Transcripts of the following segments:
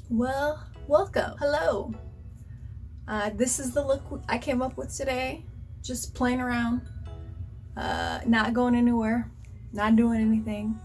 Well, welcome. Hello. This is the look I came up with today. Just playing around, not going anywhere, not doing anything.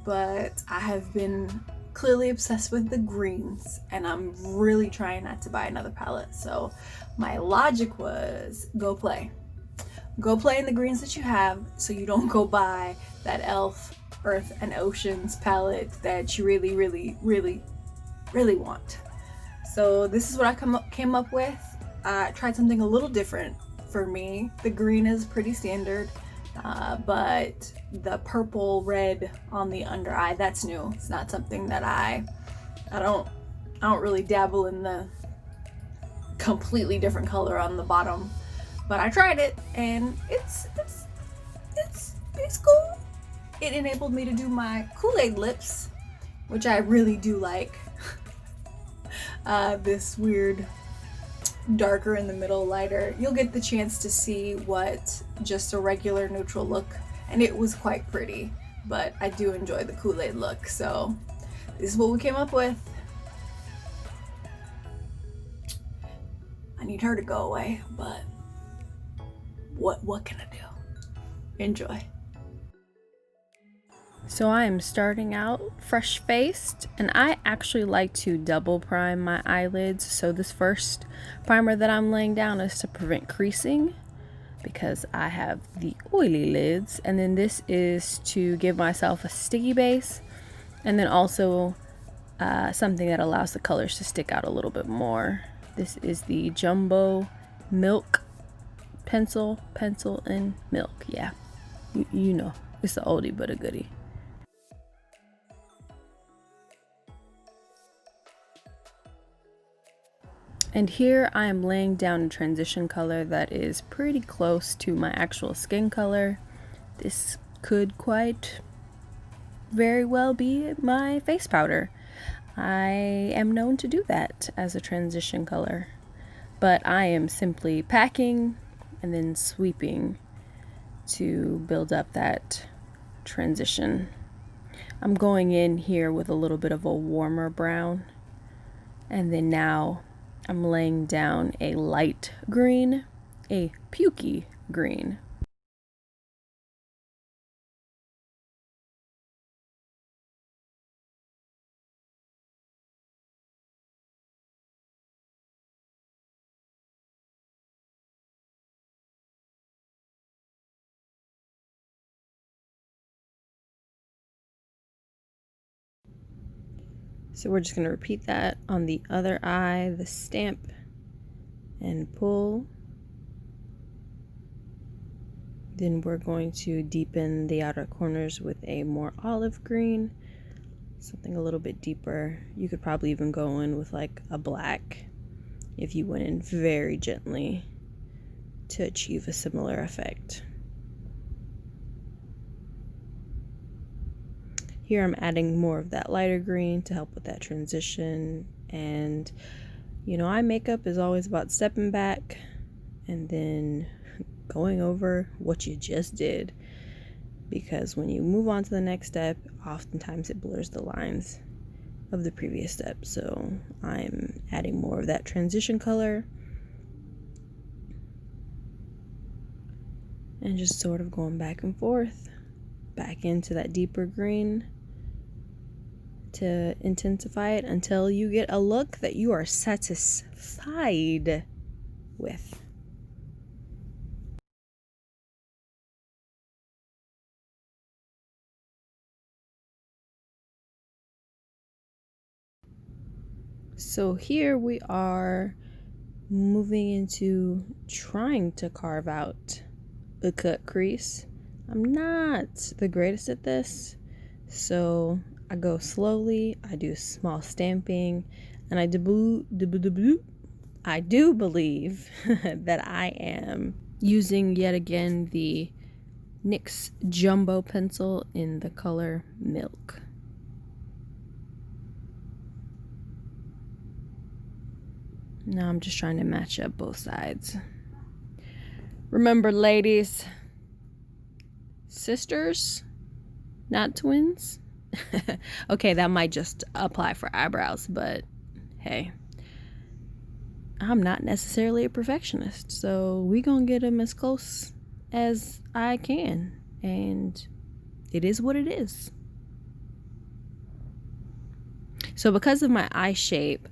But I have been clearly obsessed with the greens, and I'm really trying not to buy another palette. So my logic was go play. Go play in the greens that you have so you don't go buy that e.l.f. Earth and Oceans palette that you really want. So this is what I came up with. I tried something a little different for me. The green is pretty standard, but the purple red on the under eye, that's new. It's not something that I don't really dabble in the completely different color on the bottom. But I tried it and it's cool. It enabled me to do my Kool-Aid lips, which I really do like. This weird darker in the middle, lighter. You'll get the chance to see what just a regular neutral look, and it was quite pretty, but I do enjoy the Kool-Aid look, so this is what we came up with. I need her to go away, but what can I do? Enjoy. So I am starting out fresh faced, and I actually like to double prime my eyelids. So this first primer that I'm laying down is to prevent creasing because I have the oily lids, and then this is to give myself a sticky base, and then also something that allows the colors to stick out a little bit more. This is the Jumbo Milk Pencil and Milk. Yeah, you know, it's an oldie but a goodie. And here I am laying down a transition color that is pretty close to my actual skin color. This could quite very well be my face powder. I am known to do that as a transition color, but I am simply packing and then sweeping to build up that transition. I'm going in here with a little bit of a warmer brown, and then now I'm laying down a light green, a pukey green. So we're just going to repeat that on the other eye, the stamp and pull. Then we're going to deepen the outer corners with a more olive green, something a little bit deeper. You could probably even go in with like a black if you went in very gently to achieve a similar effect. Here I'm adding more of that lighter green to help with that transition. And you know, eye makeup is always about stepping back and then going over what you just did, because when you move on to the next step, oftentimes it blurs the lines of the previous step. So I'm adding more of that transition color and just sort of going back and forth, back into that deeper green to intensify it until you get a look that you are satisfied with. So here we are moving into trying to carve out a cut crease. I'm not the greatest at this, so I go slowly, I do small stamping, and I do believe that I am using yet again the NYX Jumbo pencil in the color Milk. Now I'm just trying to match up both sides. Remember, ladies, sisters, not twins. Okay, that might just apply for eyebrows, but hey, I'm not necessarily a perfectionist, so we gonna get them as close as I can, and it is what it is. So because of my eye shape,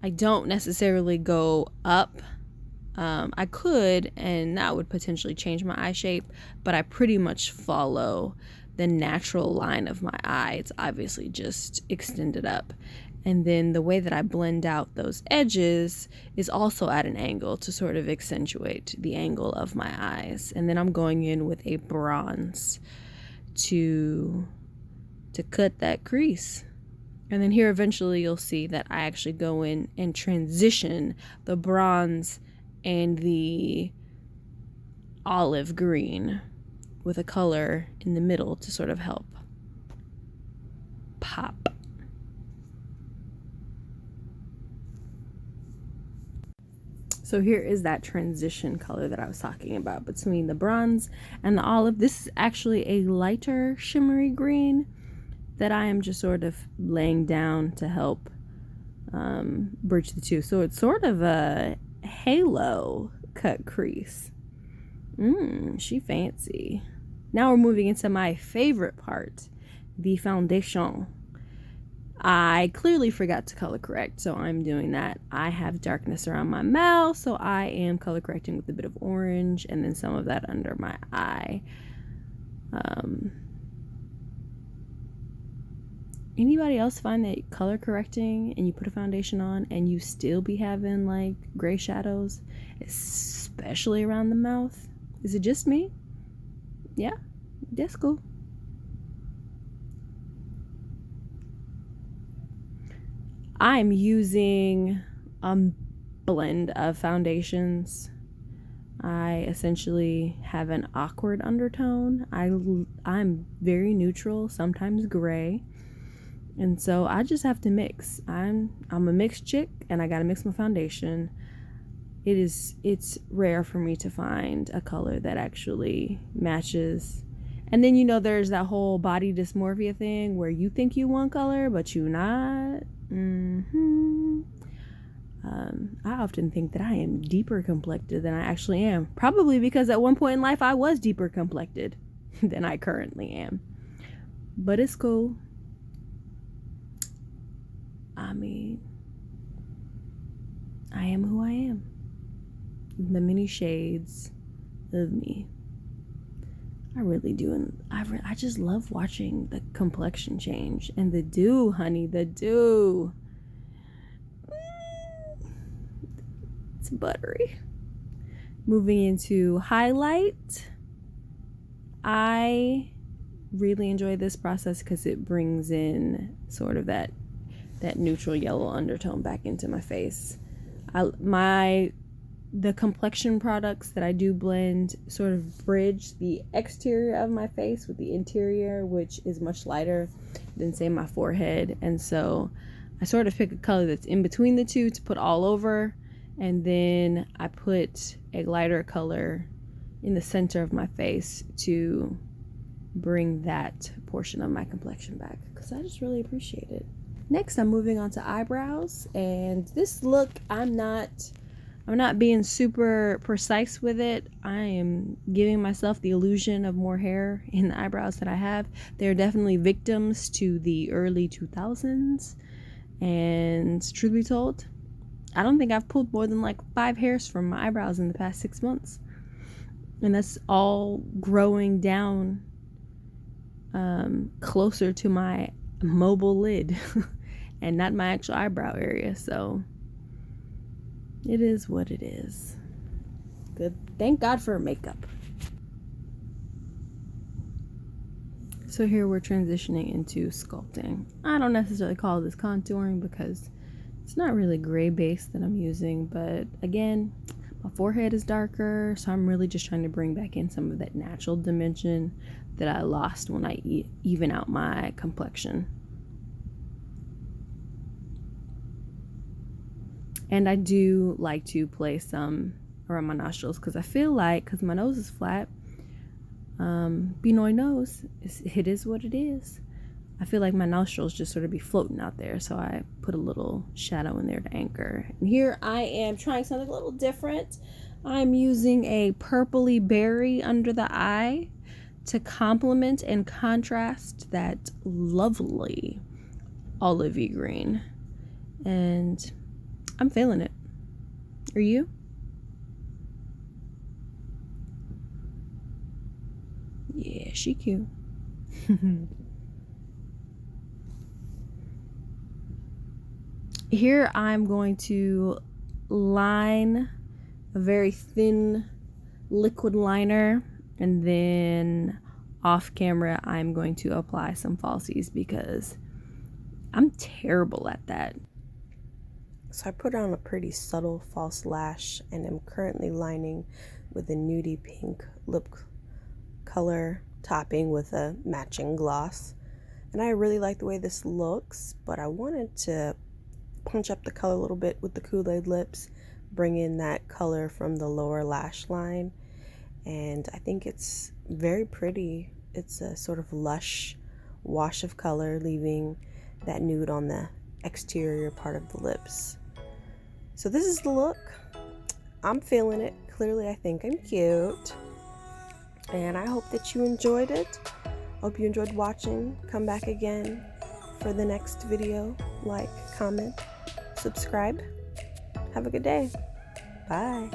I don't necessarily go up. I could, and that would potentially change my eye shape, but I pretty much follow the natural line of my eye. It's obviously just extended up. And then the way that I blend out those edges is also at an angle to sort of accentuate the angle of my eyes. And then I'm going in with a bronze to cut that crease. And then here eventually you'll see that I actually go in and transition the bronze and the olive green with a color in the middle to sort of help pop. So here is that transition color that I was talking about between the bronze and the olive. This is actually a lighter shimmery green that I am just sort of laying down to help bridge the two. So it's sort of a halo cut crease. She fancy. Now we're moving into my favorite part, the foundation. I clearly forgot to color correct, so I'm doing that. I have darkness around my mouth, so I am color correcting with a bit of orange and then some of that under my eye. Anybody else find that color correcting and you put a foundation on and you still be having like gray shadows, especially around the mouth? Is it just me? Yeah, that's cool. I'm using a blend of foundations. I essentially have an awkward undertone. I'm very neutral, sometimes gray. And so I just have to mix. I'm a mixed chick and I gotta mix my foundation. It's rare for me to find a color that actually matches. And then there's that whole body dysmorphia thing where you think you one color but you not. I often think that I am deeper complected than I actually am. Probably because at one point in life I was deeper complected than I currently am. But it's cool. I mean, I am who I am. The many shades of me. I really do. And I just love watching the complexion change. And the dew, honey, the dew. It's buttery. Moving into highlight. I really enjoy this process because it brings in sort of that neutral yellow undertone back into my face. The complexion products that I do blend sort of bridge the exterior of my face with the interior, which is much lighter than, say, my forehead. And so I sort of pick a color that's in between the two to put all over, and then I put a lighter color in the center of my face to bring that portion of my complexion back, because I just really appreciate it. Next, I'm moving on to eyebrows, and this look, I'm not being super precise with it. I am giving myself the illusion of more hair in the eyebrows that I have. They're definitely victims to the early 2000s, and truth be told, I don't think I've pulled more than like 5 hairs from my eyebrows in the past 6 months, and that's all growing down closer to my mobile lid and not my actual eyebrow area. So it is what it is. Good. Thank God for makeup. So here we're transitioning into sculpting. I don't necessarily call this contouring because it's not really gray base that I'm using, but again, my forehead is darker, so I'm really just trying to bring back in some of that natural dimension that I lost when I even out my complexion. And I do like to place some around my nostrils because I feel like, because my nose is flat, Binoy nose, it is what it is. I feel like my nostrils just sort of be floating out there, so I put a little shadow in there to anchor. And here I am trying something a little different. I'm using a purpley berry under the eye to complement and contrast that lovely olivey green. And I'm feeling it. Are you? Yeah, she cute. Here I'm going to line a very thin liquid liner, and then off camera I'm going to apply some falsies because I'm terrible at that. So I put on a pretty subtle false lash and am currently lining with a nudie pink lip color topping with a matching gloss. And I really like the way this looks, but I wanted to punch up the color a little bit with the Kool-Aid lips, bring in that color from the lower lash line. And I think it's very pretty. It's a sort of lush wash of color, leaving that nude on the exterior part of the lips. So this is the look. I'm feeling it. Clearly I think I'm cute. And I hope that you enjoyed it. Hope you enjoyed watching. Come back again for the next video. Like, comment, subscribe. Have a good day. Bye.